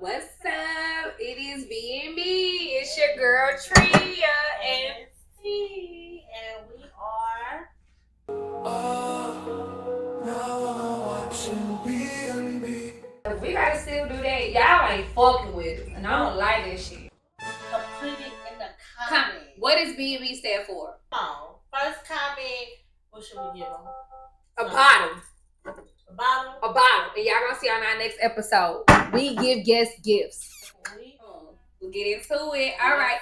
What's up? It is B&B. It's your girl Tria and it's T, and we are. We gotta still do that. Y'all ain't fucking with us, and I don't like that shit. So put it in the comments. What does B&B stand for? Oh, first comment. What should we give them? A bottle. A bottle. A bottle. And y'all gonna see on our next episode. We give guests gifts. We'll get into it. All right.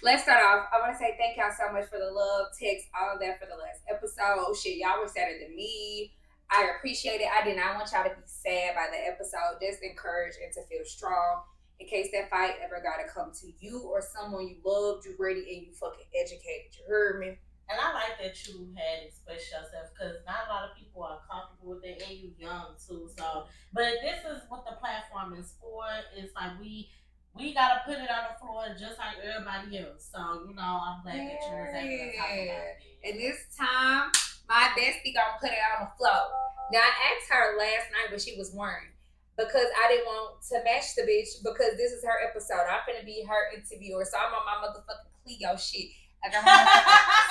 Let's start off. I want to say thank y'all so much for the love, text, all of that for the last episode. Shit, y'all were sadder than me. I appreciate it. I did not want y'all to be sad by the episode. Just encourage and to feel strong in case that fight ever got to come to you or someone you loved, you ready, and you fucking educated. You heard me? And I like that you had expressed yourself because not a lot of people are comfortable with it, and you young too. So, but this is what the platform is for. It's like we gotta put it on the floor just like everybody else. So, I'm glad that you was able to talk about it. And this time, my bestie gonna put it on the floor. Now, I asked her last night what she was wearing because I didn't want to match the bitch because this is her episode. I'm finna be her interviewer. So I'm on my motherfucking Cleo shit. I got my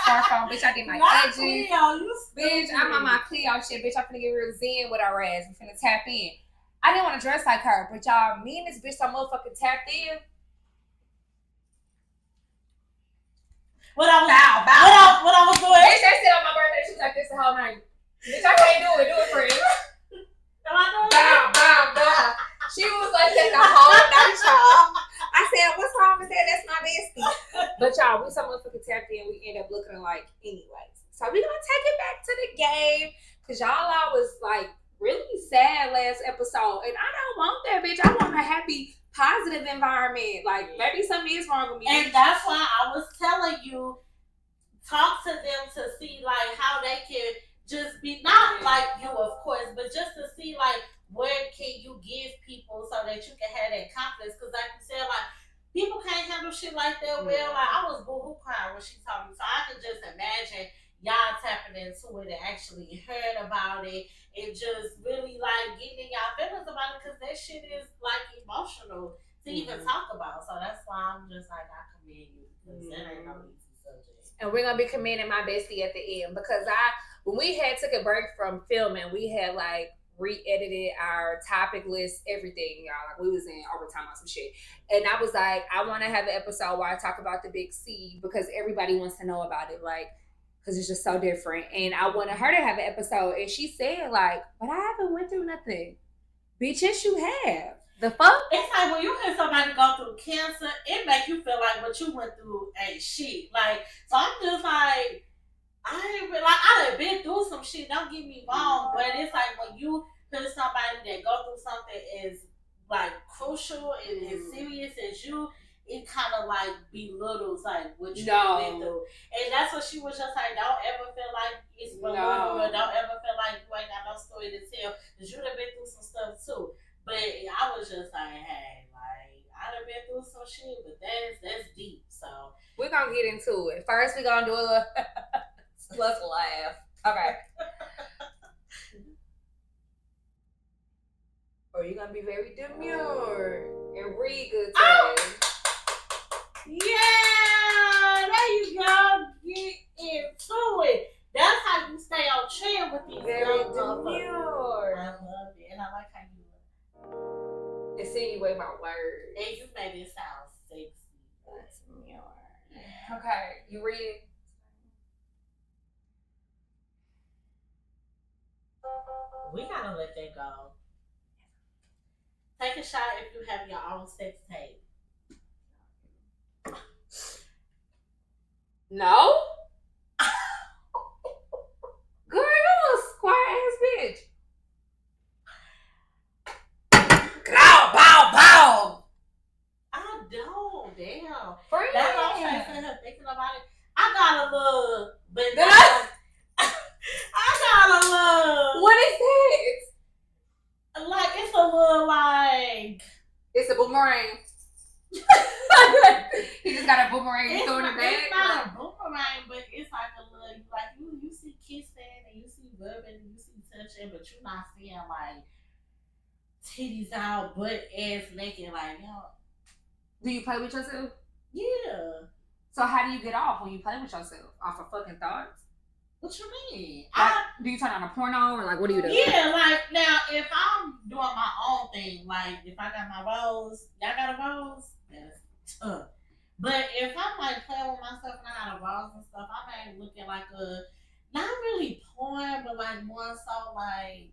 scarf on, bitch. I did my edges. Bitch, I'm on my Cleo shit, bitch. I'm finna get real zen with our ass. We finna tap in. I didn't want to dress like her, but y'all, me and this bitch so motherfucking tapped in. What I was doing? Bitch, they said on my birthday, she was like this the whole night. Bitch, I can't do it. Do it for you. Am I doing Bow. She was like that the whole night, y'all. I said, what's wrong with that? That's my bestie. But y'all, we so motherfucking tapped in, we end up looking alike anyways. So we gonna take it back to the game. Cause y'all was like really sad last episode. And I don't want that, bitch. I want a happy, positive environment. Like maybe something is wrong with me. And that's why I was telling you, talk to them to see like how they can just be not like you, of course, but just to see like where can you give people so that you can have that confidence. Because like you said, like people can't handle shit like that. Well, like I was boo-hoo crying when she told me, so I could just imagine y'all tapping into it and actually heard about it and just really like getting in y'all feelings about it because that shit is like emotional to even talk about. So that's why I'm just like, I commend you because that ain't no easy subject. And we're gonna be commending my bestie at the end because when we had took a break from filming, we had like re-edited our topic list, everything, y'all. Like we was in overtime on some shit. And I was like, I want to have an episode where I talk about the big C because everybody wants to know about it. Like, because it's just so different. And I wanted her to have an episode. And she said, like, but I haven't went through nothing. Bitch, yes, you have. The fuck? It's like when you hear somebody go through cancer, it makes you feel like what you went through ain't shit. Like, so I'm just like, I done been through some shit, don't get me wrong, but it's like when you hear somebody that go through something as like crucial and as serious as you, it kind of like belittles like what you went through. And that's what she was just like, don't ever feel like it's belittled or don't ever feel like you ain't got no story to tell because you done been through some stuff too. But I was just like, hey, like I done been through some shit, but that's deep. So we're gonna get into it. First, we're gonna do a little let's laugh. Okay. Or you're gonna be very demure and read good today. Yeah, there you go. Get into it. That's how you stay on trend with these very demure. I love it, and I like how you insinuate my words. And you made it sound sexy. That's demure. Okay, you read it. We gotta let that go. Take a shot if you have your own sex tape. No? Girl, you a square ass bitch. Bow. I don't. Damn. Friend. That's what I'm trying to her thinking about it. I got a little, but I got a little. What is it? Like it's a little like. It's a boomerang. He just got a boomerang and throwing it back. It's not a boomerang, but it's like a little like you see kissing and you see rubbing and you see touching, but you're not seeing like titties out, butt ass naked, like, yo. Do you play with yourself? Yeah. So how do you get off when you play with yourself? Off of fucking thoughts? What you mean? Like, do you turn on a porno or like what do you do? Yeah, like now if I'm doing my own thing, like if I got my rose, y'all got a rose, that's tough. But if I'm like playing with myself and I got a rose and stuff, I may look at like a not really porn, but like more so like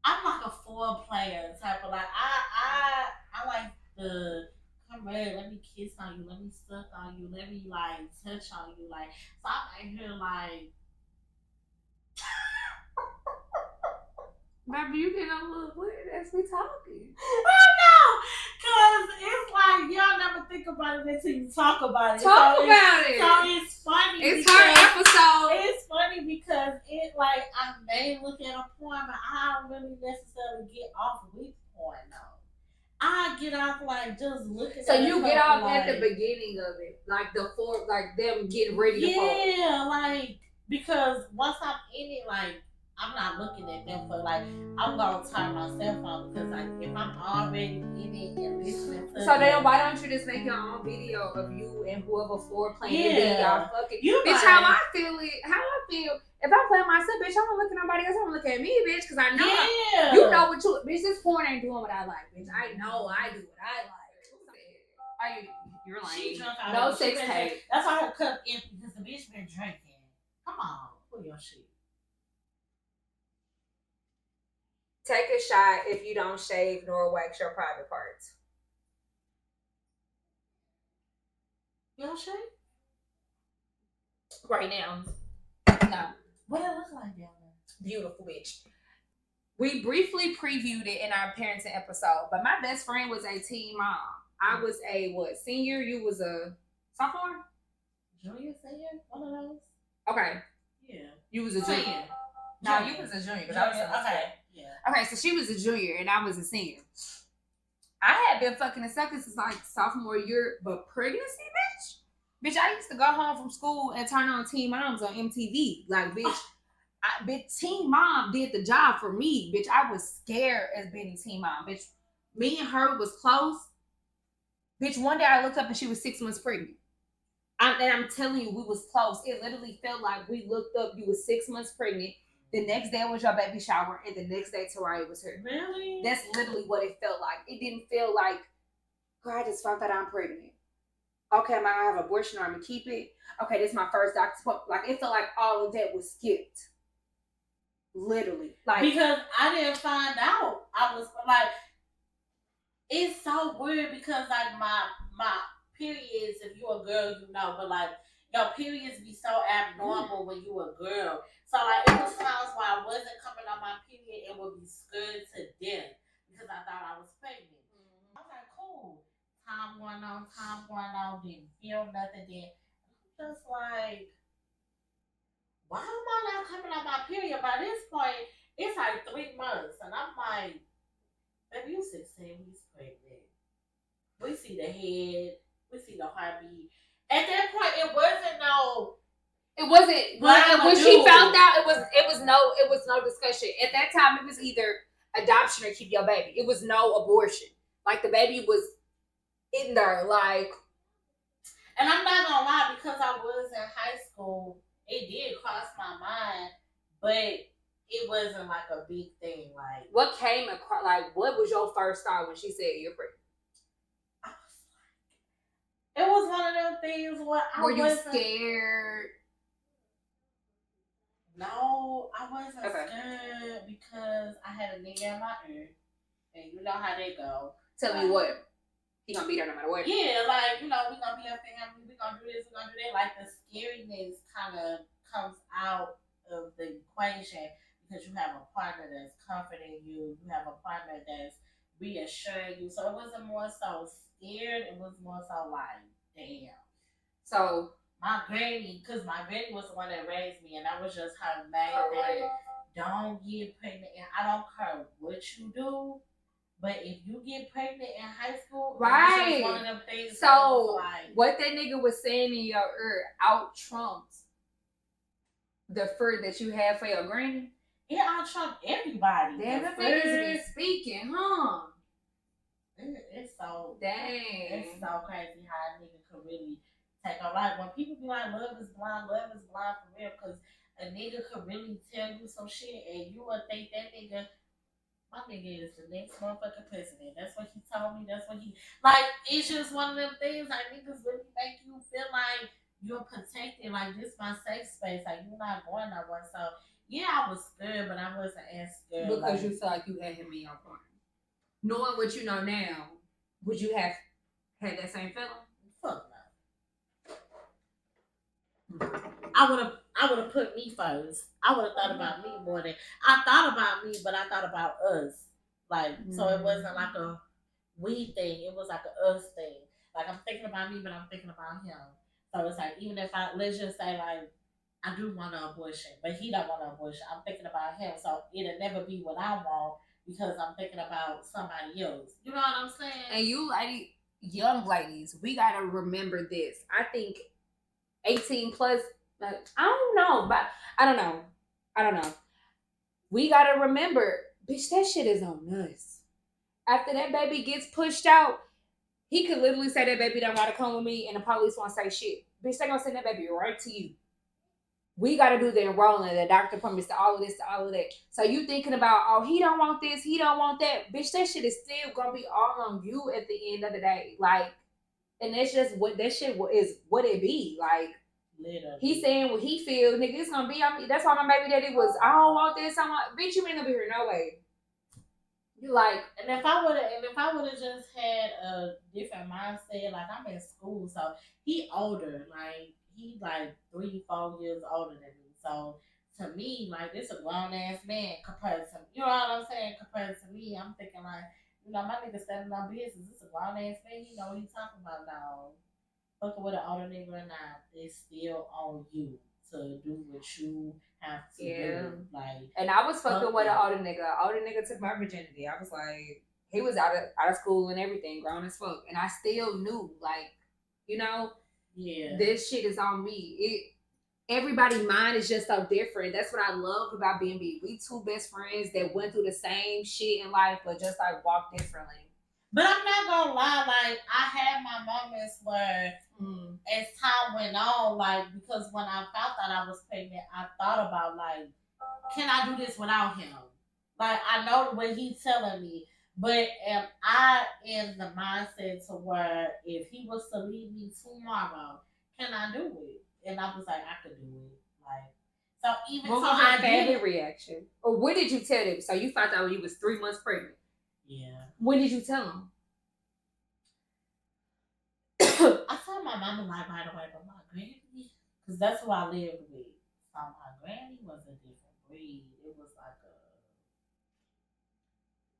I'm like a four player type of like I like the come red, let me kiss on you, let me suck on you, let me like touch on you, like so I'm in here like Baby, you get a little weird as we talking. I know, cause it's like y'all never think about it until you talk about it. Talk about it. So it's funny. It's her episode. It's funny because it like I may look at a porn, but I don't really necessarily get off with porn though. I get off like just looking. So at you get off like, at the beginning of it, like the four, like them getting ready to fall. Yeah, like because once I'm in it, like I'm not looking at them for like I'm gonna turn myself on because like if I'm already in it and listening to so then why don't you just make your own video of you and whoever four playing and then y'all fucking bitch right. how I feel if I'm playing myself bitch I don't look at nobody else I'm gonna look at me bitch because I know you know what you bitch this porn ain't doing what I like bitch I know I do what I like. You're lying. No sex tape. That's why her cup empty because the bitch been drinking. Come on, pull your shit. Take a shot if you don't shave nor wax your private parts. You don't shave? Right now. No. What it look like down there? Beautiful bitch. We briefly previewed it in our parenting episode, but my best friend was a teen mom. I was a senior? You was a sophomore? Junior, senior? One of those? Okay. Yeah. You was a junior. No, you was a junior because I was okay. Yeah. Okay, so she was a junior and I was a senior. I had been fucking a sucker since like sophomore year, but pregnancy, bitch, I used to go home from school and turn on Teen Moms on MTV. Like, bitch, Teen Mom did the job for me, bitch. I was scared as being a Teen Mom, bitch. Me and her was close. Bitch, one day I looked up and she was 6 months pregnant. And I'm telling you, we was close. It literally felt like we looked up, you was 6 months pregnant. The next day was your baby shower, and the next day Taraya was here. Really? That's literally what it felt like. It didn't feel like, girl, I just found out I'm pregnant. Okay, am I gonna have an abortion or I'm gonna keep it? Okay, this is my first doctor's appointment. Like, it felt like all of that was skipped. Literally. Like, because I didn't find out. I was like, it's so weird because like my periods, if you're a girl, you know, but like your periods be so abnormal when you a girl. So like it was times where I wasn't coming on my period and would be scared to death because I thought I was pregnant. I was like, cool. Time going on, didn't feel nothing. Then I'm just like, why am I not coming on my period? By this point, it's like 3 months, and I'm like, baby, you 16 weeks pregnant. We see the head, we see the heartbeat. At that point, it wasn't no. It wasn't when she found out. It was no discussion at that time. It was either adoption or keep your baby. It was no abortion. Like the baby was in there. Like, and I'm not gonna lie, because I was in high school, it did cross my mind, but it wasn't like a big thing. Like, what came across? Like, what was your first thought when she said you're pregnant? It was one of them things where were you scared? No, I wasn't scared because I had a nigga in my ear, and you know how they go. Tell me what. He gonna be there no matter what. Yeah, like, you know, we gonna be a family, we gonna do this, we gonna do that. Like, the scariness kind of comes out of the equation because you have a partner that's comforting you, you have a partner that's reassuring you. So it wasn't more so scared, it was more so like, damn. So my granny was the one that raised me, and that was just her main thing. Don't get pregnant, and I don't care what you do, but if you get pregnant in high school, right? One of them things. So like, what that nigga was saying in your ear out trumps the fear that you have for your granny. It out Trump everybody. Damn, the niggas be speaking, huh? It's so Dang. It's so crazy how a nigga could really take a life. When people be like, love is blind for real. Because a nigga could really tell you some shit and you would think that nigga, my nigga is the next motherfucking president. That's what he told me. That's what he, like, it's just one of them things like niggas really make you feel like you're protected. Like, this my safe space. Like, you're not going nowhere. So, yeah, I was scared, but I wasn't as scared. Because you felt like you had him in your corner. Knowing what you know now, would you have had that same feeling? Fuck no. I would have put me first. I would have thought about me more than I thought about me, but I thought about us. Like, so it wasn't like a we thing. It was like a us thing. Like, I'm thinking about me, but I'm thinking about him. So it's like, even if let's just say like I do want an abortion, but he don't want an abortion. I'm thinking about him, so it'll never be what I want because I'm thinking about somebody else. You know what I'm saying? And you young ladies, we gotta remember this. I think 18 plus, like, I don't know, but I don't know. We gotta remember, bitch, that shit is on us. After that baby gets pushed out, he could literally say that baby don't gotta come with me and the police won't say shit. Bitch, they gonna send that baby right to you. We gotta do the enrolling, the doctor promised to all of this, to all of that. So you thinking about, oh, he don't want this, he don't want that. Bitch, that shit is still gonna be all on you at the end of the day. Like, and that's just what that shit is what it be. Like, literally. He saying what he feels, nigga, it's gonna be on me. That's why my baby daddy was, I don't want this, I want, bitch, you ain't gonna be here no way. You like, and if I would have just had a different mindset, like I'm in school, so he older, like he like 3-4 years older than me. So to me, like this a grown ass man compared to, you know what I'm saying? Compared to me, I'm thinking like, you know, my nigga standing on business. This a grown ass man. He know what he's talking about now. Fucking with an older nigga or not, it's still on you to do what you have to do. Like, and I was fucking with an older nigga. Older nigga took my virginity. I was like, he was out of school and everything, grown as fuck, and I still knew, like, you know, yeah, this shit is on me. Everybody's mind is just so different. That's what I love about BNB. We two best friends that went through the same shit in life, but just like walk differently. But I'm not gonna lie, like I had my moments where as time went on, like because when I found out I was pregnant, I thought about like, can I do this without him? Like I know what he's telling me, but am I in the mindset to where if he was to leave me tomorrow, can I do it? And I was like, I could do it. Like so even what so was your family reaction? Or what did you tell them? So you found out when you was 3 months pregnant. Yeah. When did you tell him? I told my mama like right away, but my granny, because that's who I lived with. So my granny was a different breed. It was like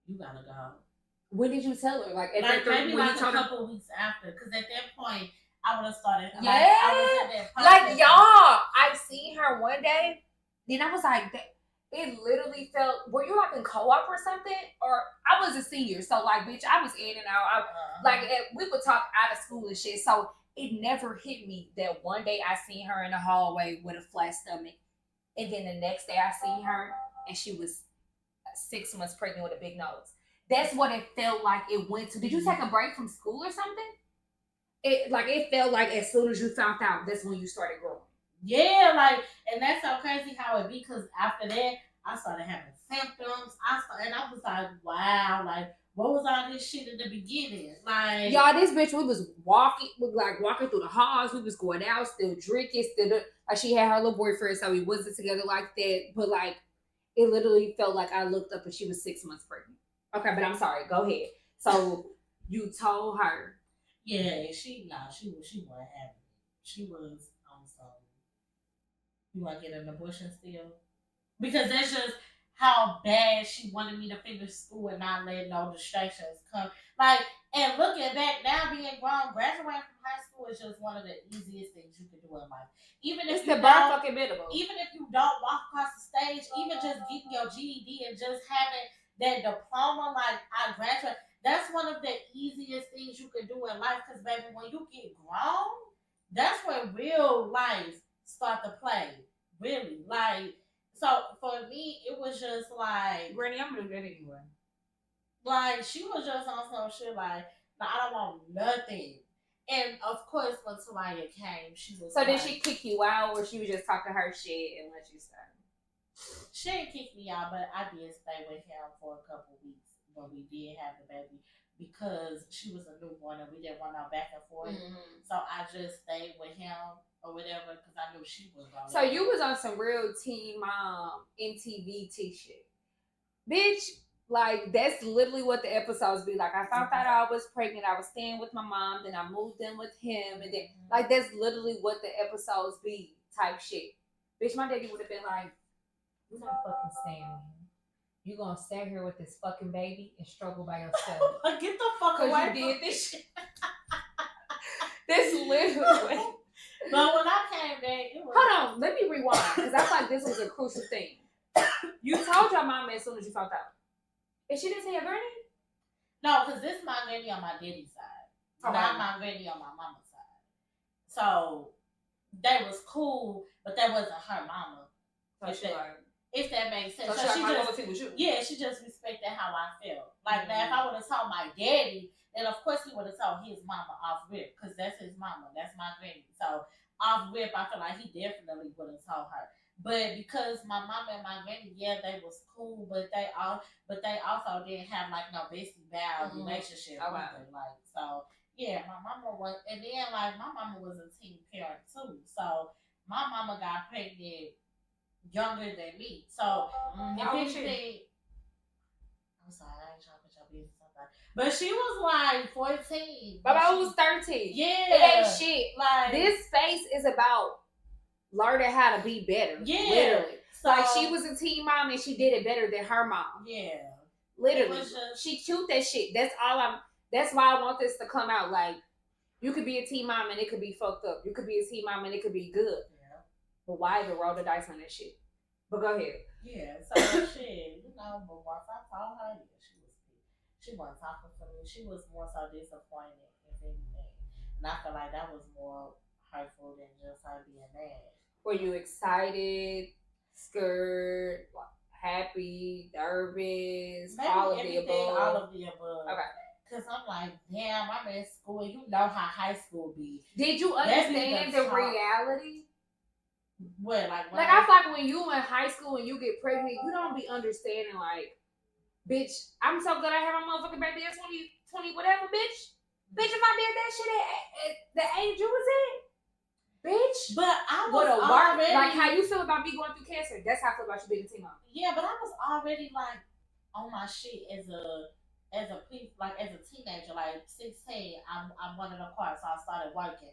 you gotta go. When did you tell her? Like, maybe like a couple weeks after, because at that point I would have started. Yeah, I was at that like y'all. I seen her one day, then I was like, it literally felt. Were you like in co-op or something? Or I was a senior, so like, bitch, I was in and out. We would talk out of school and shit. So it never hit me that one day I seen her in the hallway with a flat stomach, and then the next day I seen her and she was 6 months pregnant with a big nose. That's what it felt like it went to. Did you take a break from school or something? It felt like as soon as you found out, that's when you started growing. Yeah, like, and that's so crazy how it be, because after that, I started having symptoms. And I was like, wow, like, what was all this shit in the beginning? Like, y'all, this bitch, we was walking through the halls. We was going out, still drinking, like she had her little boyfriend, so we wasn't together like that. But like, it literally felt like I looked up and she was 6 months pregnant. Okay, but I'm sorry. Go ahead. So you told her. Yeah, she wasn't having it. She was you want to get an abortion still? Because that's just how bad she wanted me to finish school and not let no distractions come. Like, and looking back now, being grown, graduating from high school is just one of the easiest things you can do in life. Even if even if you don't walk across the stage, even just getting your GED and just having that diploma, like I graduated, that's one of the easiest things you can do in life. Because baby, when you get grown, that's when real life start to play. Really, like, So for me, it was just like, Granny, I'm gonna do that anyway. like she was just on some shit like, "No, I don't want nothing." And of course, when Tamaya came, she was So like, did she kick you out, or she was just talking her shit and let you stay? she didn't kick me out, but I did stay with him for a couple weeks when we did have the baby because she was a newborn and we didn't want no back and forth. Mm-hmm. So I just stayed with him or whatever because I knew she was going. So you was on some real Teen Mom MTV shit, bitch. Like that's literally what the episodes be like. I found out I was pregnant. I was staying with my mom. Then I moved in with him, and then like that's literally what the episodes be type shit. Bitch, my daddy would have been like, "You're not fucking staying with him. You gonna stay here with this fucking baby and struggle by yourself." Get the fuck away! Cause you did this shit. That's literally. But when I came back, it was... Hold on, let me rewind because I thought this was a crucial thing. You told your mom as soon as you found out. And she didn't say your granny? No, because this is my granny on my daddy's side. Not my granny on my mama's side. So they was cool, but that wasn't her mama. If that makes sense. So she just with you. Yeah, she just respected how I felt. Like now, if I would have told my daddy, then of course he would have told his mama off rip, because that's his mama. That's my granny. So off rip, I feel like he definitely would have told her. But because my mama and my granny, yeah, they was cool, but they also didn't have like no bestie bow relationship either. Like so, yeah, my mama was, and then like my mama was a teen parent too. So my mama got pregnant younger than me. So if anything, I'm sorry, I ain't trying to put your business on that. But she was like 14. But I was 13. Yeah. It ain't shit. Like this space is about learning how to be better. Yeah. Literally. So, like she was a teen mom and she did it better than her mom. Yeah. Literally. She cute that shit. That's why I want this to come out. Like you could be a teen mom and it could be fucked up. You could be a teen mom and it could be good. Yeah. But why even roll the dice on that shit? But go ahead. Yeah, so shit, but once I told her, she wasn't talking for me. She was more so disappointed, if anything. And I feel like that was more hurtful than just her being mad. Were you excited, scared, happy, nervous, maybe all of the above? All of the above. Okay. Cause I'm like, damn, I'm in school. You know how high school be. Did you understand the reality? What, like I feel like when you in high school and you get pregnant, you don't be understanding like, bitch, I'm so glad I had my motherfucking baby at 20 whatever, bitch. Bitch, if I did that shit at the age you was in, bitch. But I was already like how you feel about me going through cancer. That's how I feel about you being a teen mom. Yeah, but I was already like on my shit as a teenager, like 16. I wanted a car, so I started working.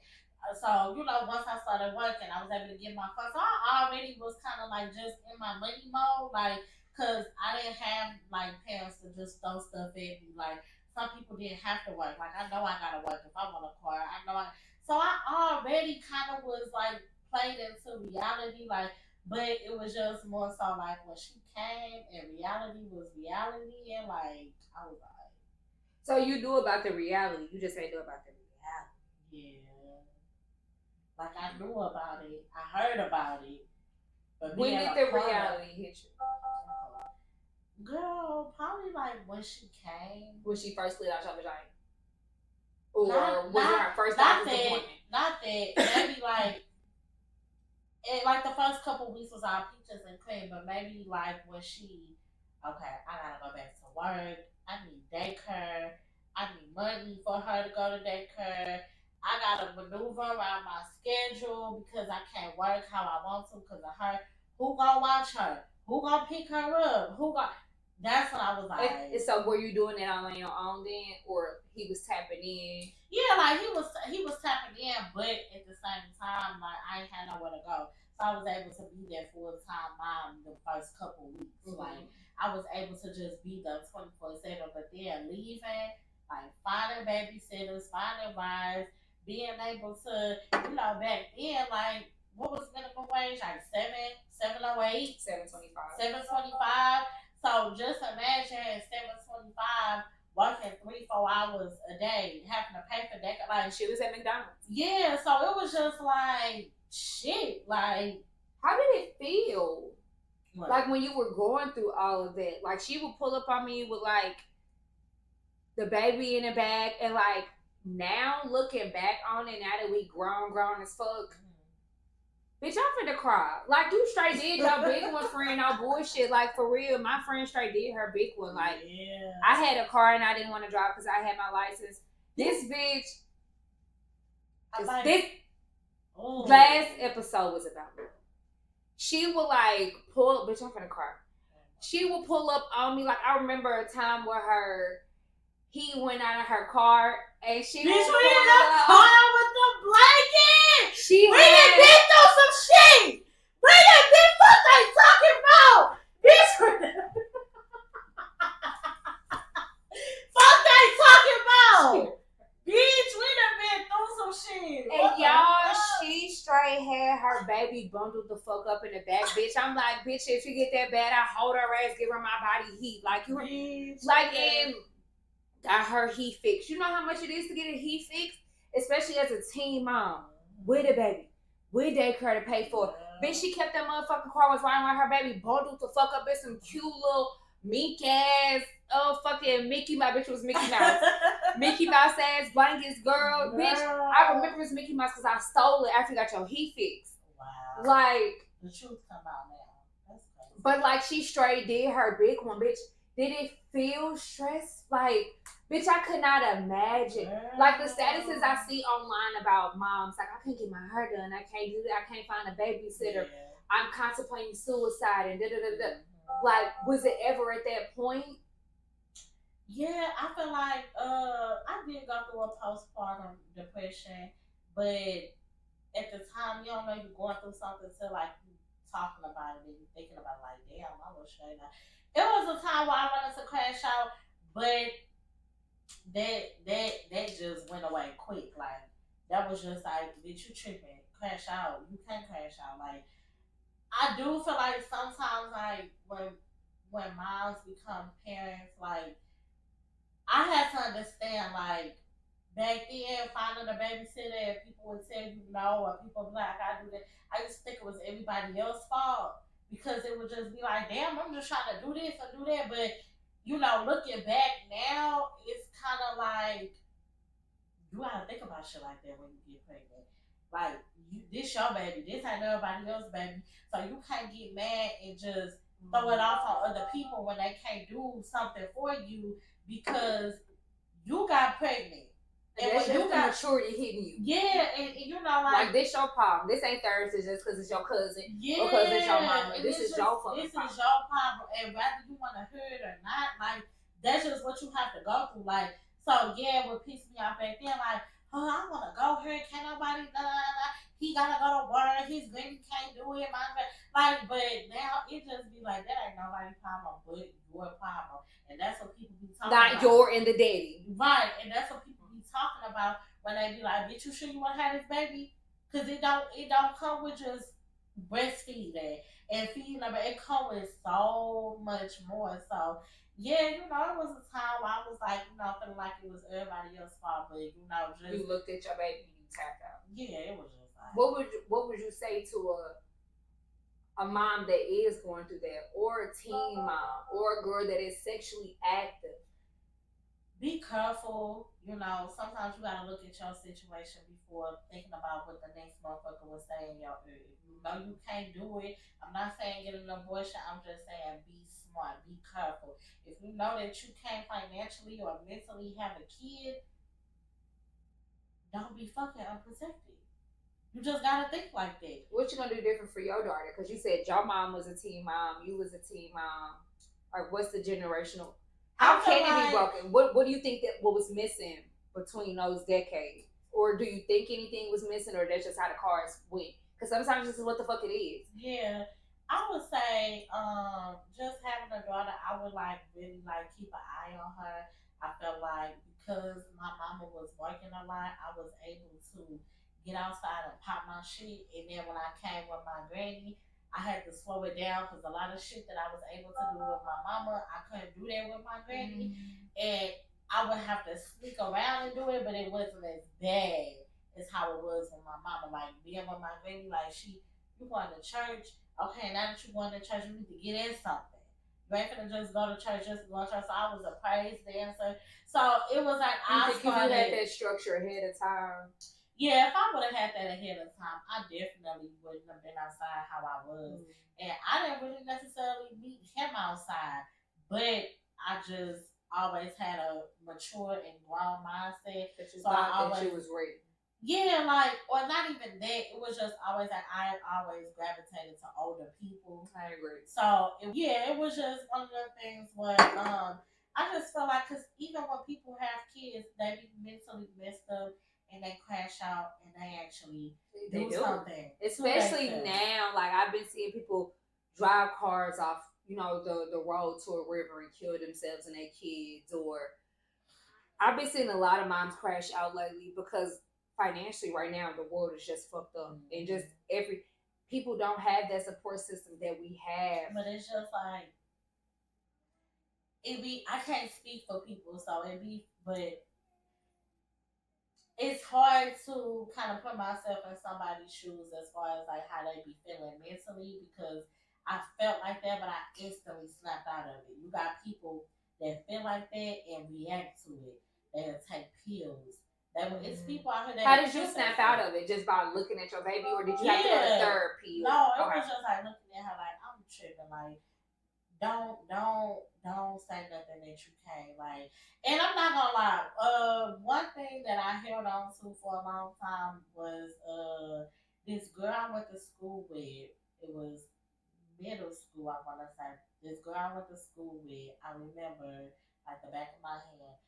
So, once I started working, I was able to get my car. So I already was kind of like just in my money mode, like, cause I didn't have like parents to just throw stuff at me. Like some people didn't have to work. Like I know I gotta work if I want a car. So I already kind of was like played into reality, like, but it was just more so like when she came and reality was reality, and like I was like, so you knew about the reality, you just ain't know about the reality. Yeah. Like I knew about it, I heard about it. But when did the reality hit you? Girl, probably like when she came. When she first slid out your vagina? Or was it her first disappointment? Not that. Maybe like, like the first couple weeks was all peaches and cream, but maybe like when she, okay, I gotta go back to work. I need daycare. I need money for her to go to daycare. I gotta maneuver around my schedule because I can't work how I want to because of her. Who gonna watch her? Who gonna pick her up? That's what I was like. So were you doing that on your own then, or he was tapping in? Yeah, like he was tapping in, but at the same time, like I ain't had nowhere to go, so I was able to be there full time mom the first couple weeks. Mm-hmm. Like I was able to just be there 24/7, but then leaving, like finding babysitters, finding rides, being able to, back then, like what was minimum wage? Like $7.08, $7.25. So just imagine at $7.25 working 3-4 hours a day, having to pay for that. Like she was at McDonald's. Yeah, so it was just like shit. Like, how did it feel? Like when you were going through all of that, like she would pull up on me with like the baby in the bag, and like now looking back on it, now that we grown as fuck, bitch, I'm finna cry. Like you straight did your big one, friend, no bullshit. Like for real, my friend straight did her big one. Like I had a car and I didn't want to drive because I had my license. This bitch, this last episode was about me. She would like pull, bitch, I'm finna cry. She would pull up on me. Like I remember a time where he went out of her car and she was in the car with the blanket. She we done been through some shit. We done been what they talking about. Bitch, fuck they talking about. Bitch, we done been through some shit. And y'all, she straight had her baby bundled the fuck up in the back, bitch. I'm like, bitch, if you get that bad, I hold her ass, give her my body heat. Like you, like and got her heat fixed. You know how much it is to get a heat fixed, especially as a teen mom with a baby, with daycare to pay for. Bitch, she kept that motherfucking car was riding with her baby bundled the fuck up in some cute little mink ass, fucking Mickey. My bitch was Mickey Mouse. Mickey Mouse ass blankets, girl. Bitch, I remember it's Mickey Mouse because I stole it after you got your heat fixed. Wow. Like the truth come out now. That's crazy. But like she straight did her big one, bitch. Did it feel stressed? Like, bitch, I could not imagine. Like the statuses I see online about moms, like I can't get my hair done, I can't do that, I can't find a babysitter. I'm contemplating suicide and da da da da. Like, was it ever at that point? Yeah, I feel like I did go through a postpartum depression, but at the time you don't know you're going through something till like you talking about it and you thinking about it, like, damn, I was straight up. It was a time where I wanted to crash out, but that just went away quick. Like that was just like, bitch, you tripping, crash out. You can't crash out. Like I do feel like sometimes like when moms become parents, like I had to understand, like, back then, finding a babysitter, and people would tell you no, or people would be like, I do that. I used to think it was everybody else's fault because it would just be like, damn, I'm just trying to do this or do that. But, you know, looking back now, it's kind of like, you gotta think about shit like that when you get pregnant. Like, this your baby, this ain't nobody else's baby. So you can't get mad and just throw it off on other people when they can't do something for you because you got pregnant. And that's just the maturity hitting you. Yeah, and you know, like this your problem. This ain't Thursday just because it's your cousin. Yeah, or because it's your mama. This is your fucking This is your problem. And whether you want to hear it or not, like, that's just what you have to go through. Like, so yeah, what pissed me off back then, like, oh, I want to go here. Can't nobody, he gotta go to work. His granny can't do it. Like, but now it just be like, that ain't nobody's problem but your problem. And that's what people be talking about. Not your and the daddy. Right, and that's what people be talking about when they be like, bitch, you sure you want to have this baby? Because it don't come with just breastfeeding and feeding them. It comes with so much more. So, yeah, you know, it was a time where I was like, you know, feeling like it was everybody else's fault. But, you know, just... You looked at your baby and you tapped out. Yeah, it was just like... What would you say to a mom that is going through that, or a teen mom, or a girl that is sexually active? Be careful. You know, sometimes you gotta look at your situation before thinking about what the next motherfucker will say in your ear. If you know you can't do it, I'm not saying get an abortion. I'm just saying be smart, be careful. If you know that you can't financially or mentally have a kid, don't be fucking unprotected. You just gotta think like that. What you gonna do different for your daughter? Because you said your mom was a teen mom, you was a teen mom. Like, what's the generational? How can it be broken? What do you think that what was missing between those decades? Or do you think anything was missing, or that's just how the cards went? Because sometimes this is what the fuck it is. Yeah, I would say just having a daughter, I would like really like keep an eye on her. I felt like because my mama was working a lot, I was able to get outside and pop my shit. And then when I came with my granny, I had to slow it down because a lot of shit that I was able to do with my mama, I couldn't do that with my granny. And I would have to sneak around and do it, but it wasn't as bad as how it was with my mama. Like being with my granny, like she You going to church? Okay, now that you going to church, you need to get in something. You ain't gonna just go to church just to go to church. So I was a praise dancer. So it was like You think if you had that structure ahead of time? Yeah, if I would have had that ahead of time, I definitely wouldn't have been outside how I was. And I didn't really necessarily meet him outside, but I just always had a mature and grown mindset. That you So thought I always, that you was ready. yeah, like, or not even that. It was just always like I always gravitated to older people. I agree. So it was just one of the things where I just feel like because even when people have kids, they be mentally messed up and they crash out and they actually do something. Especially now, like I've been seeing people drive cars off, the road to a river and kill themselves and their kids, or I've been seeing a lot of moms crash out lately because financially right now the world is just fucked up. And just people don't have that support system that we have. But it's just like I can't speak for people, so but it's hard to kind of put myself in somebody's shoes as far as like how they be feeling mentally, because I felt like that, but I instantly snapped out of it. You got people that feel like that and react to it. They'll take pills. It's people out here that. How did you snap out of it? Just by looking at your baby, or did you have to go to therapy? No, it was just like looking at her like I'm tripping. Like don't say nothing that you can't, like. And I'm not gonna lie, one thing that I held on to for a long time was this girl I went to school with. It was middle school, I wanna say. This girl I went to school with, I remember like the back of my hand.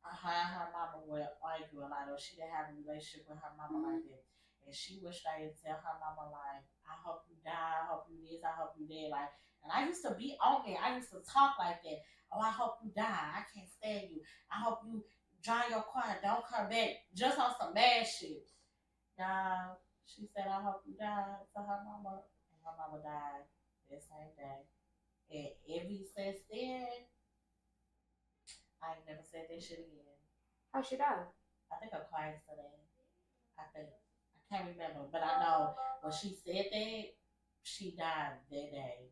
Her and her mama would argue a lot, or she didn't have a relationship with her mama like that. And she wished I would tell her mama like, I hope you die, I hope you this, I hope you that. Like, and I used to be on it. I used to talk like that. Oh, I hope you die. I can't stand you. I hope you drive your car and don't come back. Just on some mad shit. Now, she said, I hope you die to her mama. And her mama died that same day. And ever since then, I ain't never said that shit again. How she died? I think a car accident. I think. I can't remember. But I know when she said that, she died that day.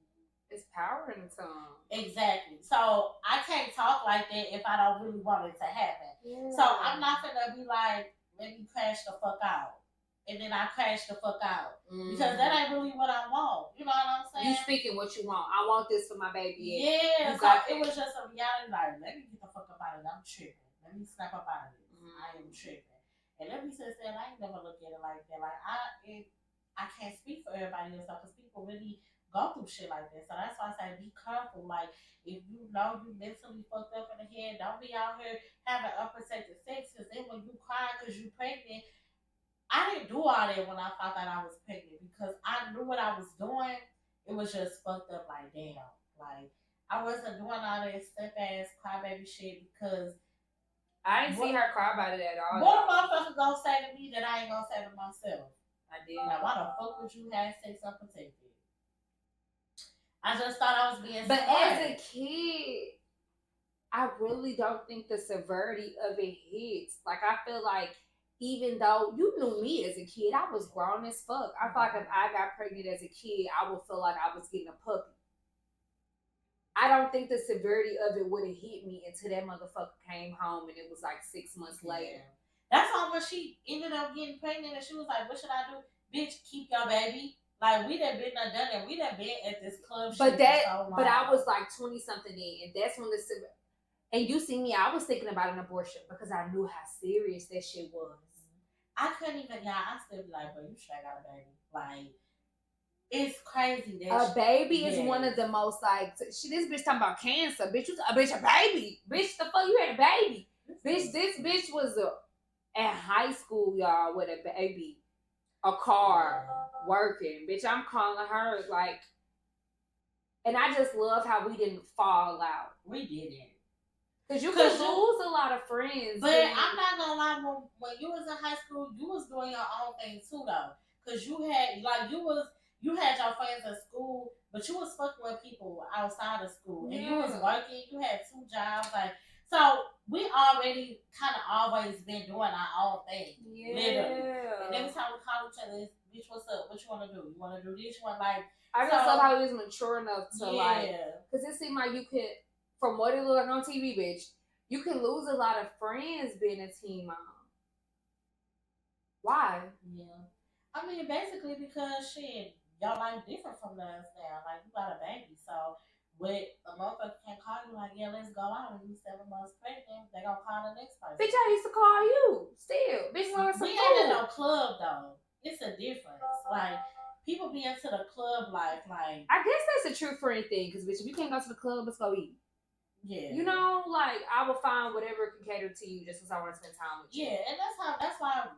It's power in the tongue. Exactly. So I can't talk like that if I don't really want it to happen. Yeah. So I'm not gonna be like, let me crash the fuck out. And then I crash the fuck out. Because that ain't really what I want. You know what I'm saying? You speaking what you want. I want this for my baby. Yeah. So it was just a reality like, let me get the fuck up out of it. I'm tripping. Let me snap up out of it. I am tripping. And let me say that I ain't never look at it like that. Like I can't speak for everybody else because people really go through shit like this. So that's why I say be careful. Like if you know you mentally fucked up in the head, don't be out here having unprotected sex. Because then when you cry because you pregnant, I didn't do all that when I found out I was pregnant because I knew what I was doing. It was just fucked up. Like damn, like I wasn't doing all that step ass crybaby shit because I didn't see her cry about it at all. What a motherfucker gonna say to me that I ain't gonna say to myself? I did. Now, why the fuck would you have sex unprotected? I just thought I was being But smart. as a kid, I really don't think the severity of it hits. Like, I feel like even though you knew me as a kid, I was grown as fuck. I feel like if I got pregnant as a kid, I would feel like I was getting a puppy. I don't think the severity of it would have hit me until that motherfucker came home and it was like 6 months later. That's why when she ended up getting pregnant and she was like, what should I do? Bitch, keep your baby. Like we done been done it. We done been at this club. But I was like 20 something in, and that's when and you see me, I was thinking about an abortion because I knew how serious that shit was. I couldn't even, I still be like, bro, you straight got a baby. Like, it's crazy that a baby is one of the most like this bitch talking about cancer. Bitch, a baby. Bitch, the fuck you had a baby. Bitch, this bitch was at high school, y'all, with a baby, a car, working. Bitch, I'm calling her like, and I just love how we didn't fall out. We didn't. Cause you could lose a lot of friends. But I'm not gonna lie, when you was in high school, you was doing your own thing too though. Cause you had you had your friends at school, but you was fucking with people outside of school. And you was working, you had 2 jobs, like so we already kind of always been doing our own thing. Yeah. Literally. And every time we call each other, bitch, what's up? What you want to do? You want to do this? You want like. I just love how he was mature enough to like, because it seemed like you could, from what it looked like on TV, bitch, you can lose a lot of friends being a teen mom. Why? Yeah. I mean, basically because shit, y'all life different from us now. Like you got a baby, so with a motherfucker can call you like, yeah, let's go out. And you 7 months pregnant, they gonna call the next person. Bitch, I used to call you still. Bitch, we ain't in no club though. It's a difference. Like people be into the club life. Like I guess that's a true friend thing, because bitch, if you can't go to the club, let's go eat. Yeah. You know, like I will find whatever can cater to you just because I want to spend time with you. Yeah, and that's why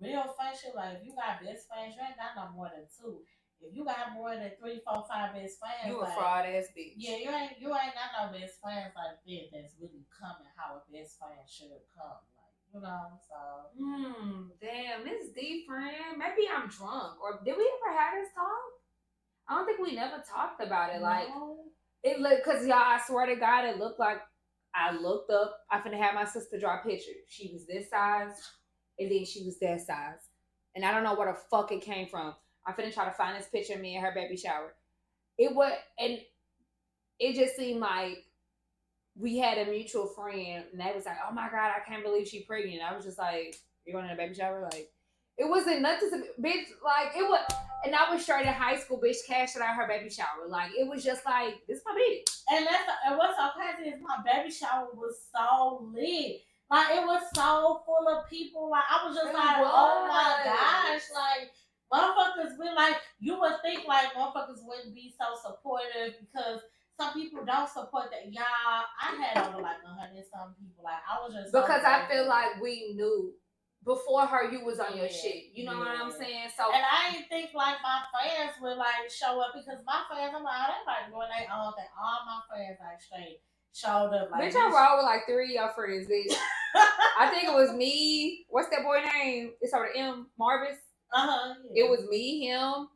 real friendship, like if you got best friends, you ain't got no more than 2. If you got more than 3, 4, 5 best friends, you a like, fraud ass bitch. Yeah, you ain't got no best friends like that that's really coming how a best friend should come. Like, you know, so damn, this deep friend. Maybe I'm drunk. Or did we ever have this talk? I don't think we never talked about it. Like it looked, cause y'all, I swear to God, it looked like I looked up. I finna have my sister draw a picture. She was this size, and then she was that size, and I don't know where the fuck it came from. I finna try to find this picture of me and her baby shower. It was, and it just seemed like we had a mutual friend, and they was like, "Oh my God, I can't believe she's pregnant." I was just like, "You going to a baby shower?" Like, it wasn't nothing to bitch. Like it was, and I was straight in high school, bitch, cashing out her baby shower. Like it was just like, this is my bitch. And what's so crazy is my baby shower was so lit. Like it was so full of people. Like I was just oh my gosh, like motherfuckers be like, you would think like motherfuckers wouldn't be so supportive because some people don't support that. Y'all, I had over like 100 some people. Like I was just because I feel like we knew before her you was on your shit. You know what I'm saying? So and I didn't think like my friends would like show up because my friends, I'm like, they like doing their own thing. All my friends like straight showed up. Like, bitch, I rolled with like 3 of your friends, bitch. I think it was me. What's that boy name? It's over M. Marvis. It was me, him.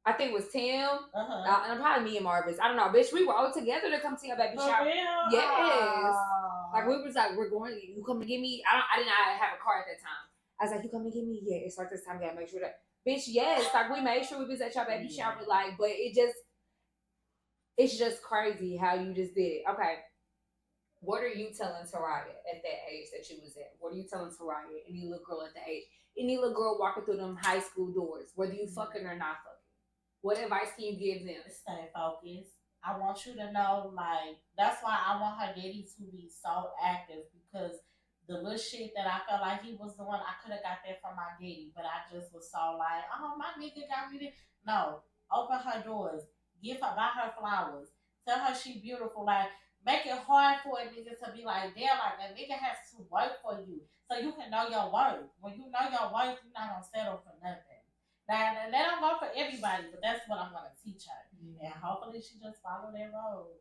I think it was Tim. And probably me and Marvis. I don't know, bitch. We were all together to come to your baby shower. Yes. Like we was like, we're going. You come to get me. I did not have a car at that time. I was like, you come to get me? Yeah. It's like this time. Gotta make sure that, bitch. Yes. Like we made sure we was at your baby shower. Like, but it's just crazy how you just did it. Okay. What are you telling Taraya at that age that you was at? What are you telling Taraya, any little girl at the age, any little girl walking through them high school doors, whether you fucking or not fucking? What advice can you give them? Stay focused. I want you to know, like, that's why I want her daddy to be so active because the little shit that I felt like he was doing, I could have got that from my daddy, but I just was so like, oh, my nigga got me this. No, open her doors, buy her flowers, tell her she beautiful, like, make it hard for a nigga to be like, damn, like, a nigga has to work for you so you can know your worth. When you know your worth, you're not gonna settle for nothing. Now, they don't go for everybody, but that's what I'm going to teach her. And hopefully she just follow that road.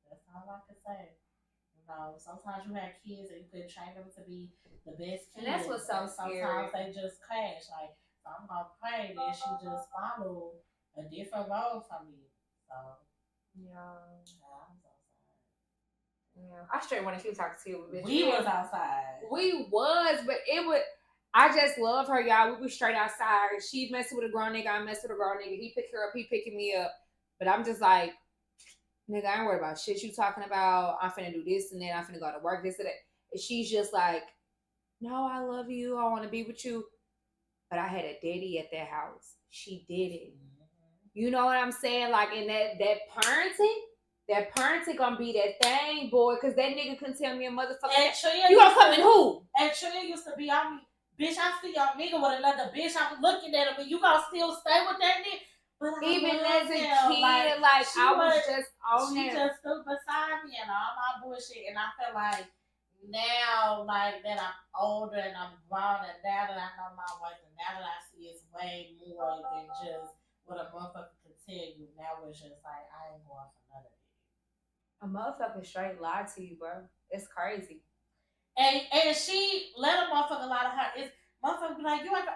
That's all I can say. You know, sometimes you have kids and you could train them to be the best kids. And that's what's so scary. Sometimes they just crash. Like, so I'm going to pray that she just follow a different road from me. So, yeah. I'm so sad. Yeah. I straight want to keep talking to you. Bitch. We was outside. We was, but it would... I just love her, y'all. We were straight outside. She messing with a grown nigga. I mess with a grown nigga. He pick her up. He picking me up. But I'm just like, nigga, I ain't worried about shit you talking about. I'm finna do this and then I'm finna go to work, this and that. And she's just like, no, I love you. I want to be with you. But I had a daddy at that house. She did it. You know what I'm saying? Like, in that parenting gonna be that thing, boy. Because that nigga couldn't tell me a motherfucker. You gonna come in who? And Tria used to be on me. Bitch, I see your nigga with another bitch. I'm looking at him, and you gonna still stay with that nigga? But even as a kid, like I was just on She just stood beside me and all my bullshit, and I feel like now, like that I'm older and I'm grown, and now that I know my worth, and now that I see it's way more than just what a motherfucker can tell you. Now it's just like I ain't going for none of it. A motherfucker straight lie to you, bro. It's crazy. And she let a motherfucker lie to her. It's motherfucker be like, you ain't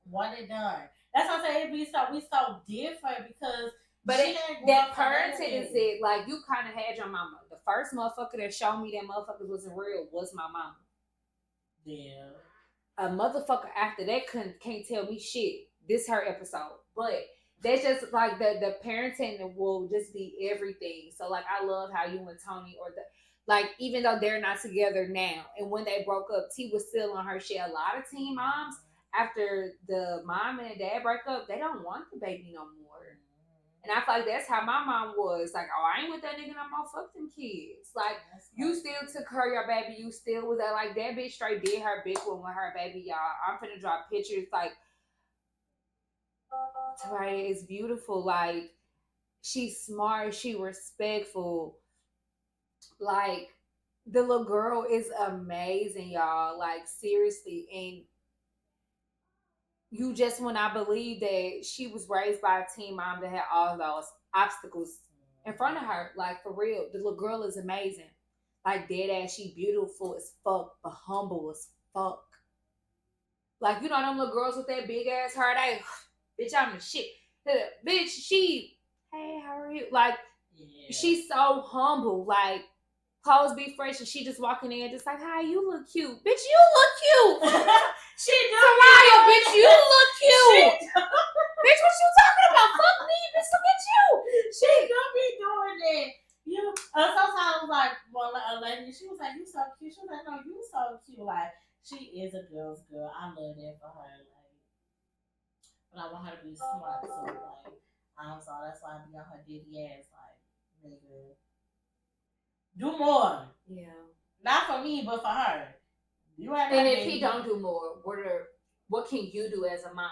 one and done. That's what I'm saying. We so different because that parenting is it. Like you kind of had your mama. The first motherfucker that showed me that motherfuckers wasn't real was my mama. Yeah. A motherfucker after that can't tell me shit. This her episode, but that's just like the parenting will just be everything. So like I love how you and Tony or the like even though they're not together now, and when they broke up, T was still on her shit. A lot of teen moms after the mom and the dad break up, they don't want the baby no more. And I feel like that's how my mom was. Like, oh, I ain't with that nigga no more. Fuck them kids. Like, you still took her your baby. You still was that. Like, that bitch straight did her big one with her baby, y'all. I'm finna drop pictures. Like, Taraya is beautiful. Like, she's smart. She respectful. Like, the little girl is amazing, y'all. Like, seriously. And you just when I believe that she was raised by a teen mom that had all those obstacles in front of her. Like for real, the little girl is amazing. Like dead ass, she beautiful as fuck, but humble as fuck. Like you know them little girls with that big ass heart. Hey, bitch, I'm the shit. Bitch, she. Hey, how are you? Like she's so humble. Like clothes be fresh and she just walking in just like, hi, you look cute. Bitch, you look cute. She do. Mariah, bitch, you look cute. Bitch, what you talking about? Fuck me, bitch, look at you. She don't be doing that. You sometimes like a lady, she was like, you so cute. She was like, no, you so cute. Like she is a girl's girl. I love that for her. Like, but I want her to be smart too. Like, so that's why I be on her diddy ass. Like, nigga, do more. Yeah. Not for me, but for her. You ain't and if he don't do more, what can you do as a mom?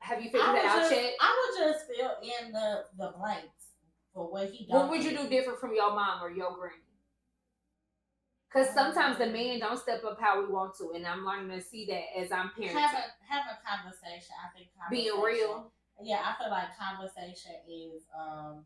Have you figured that out yet? I would just fill in the blanks for what he don't. What would you do different from your mom or your granny? Because sometimes the men don't step up how we want to, and I'm learning to see that as I'm parenting. Have a conversation. I think being real. Yeah, I feel like conversation is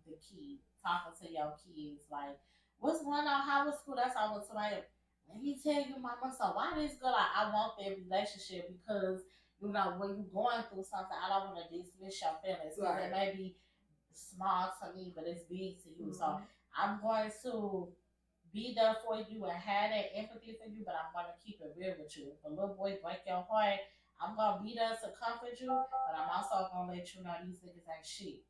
the key. Talking to your kids, like, what's going on? How was school? That's all. Somebody, let me tell you, mama. So why this girl? Like, I want that relationship because you know when you're going through something, I don't want to dismiss your feelings because it may be small to me, but it's big to you. So I'm going to be there for you and have that empathy for you, but I'm going to keep it real with you. If a little boy break your heart, I'm going to be there to comfort you, but I'm also going to let you know these niggas ain't shit.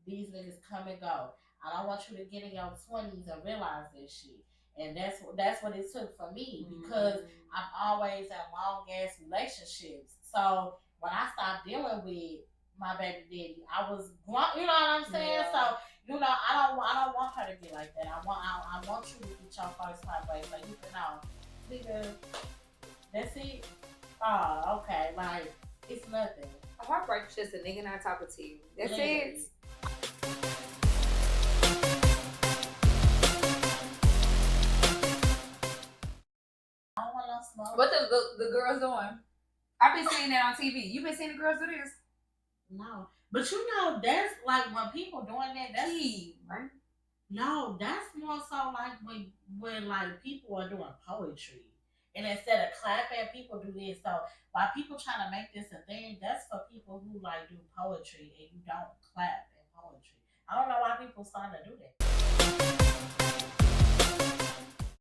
These niggas come and go. I don't want you to get in your 20s and realize this shit. And that's what it took for me because I'm always in long ass relationships. So when I stopped dealing with my baby daddy, I was, you know what I'm saying? Yeah. So you know, I don't want her to get like that. I want you to get your first heartbreak so you can know, nigga, that's it. Oh, okay, like it's nothing. A heartbreak's just a nigga not talking to you. That's it. I don't want no smoke. What the girls doing? I've been seeing that on TV. You been seeing the girls do this? No. But you know, that's like when people doing that, that's key, right? No, that's more so like when like people are doing poetry. And instead of clapping, people do this. So by people trying to make this a thing, that's for people who like do poetry and you don't clap in poetry. I don't know why people starting to do that.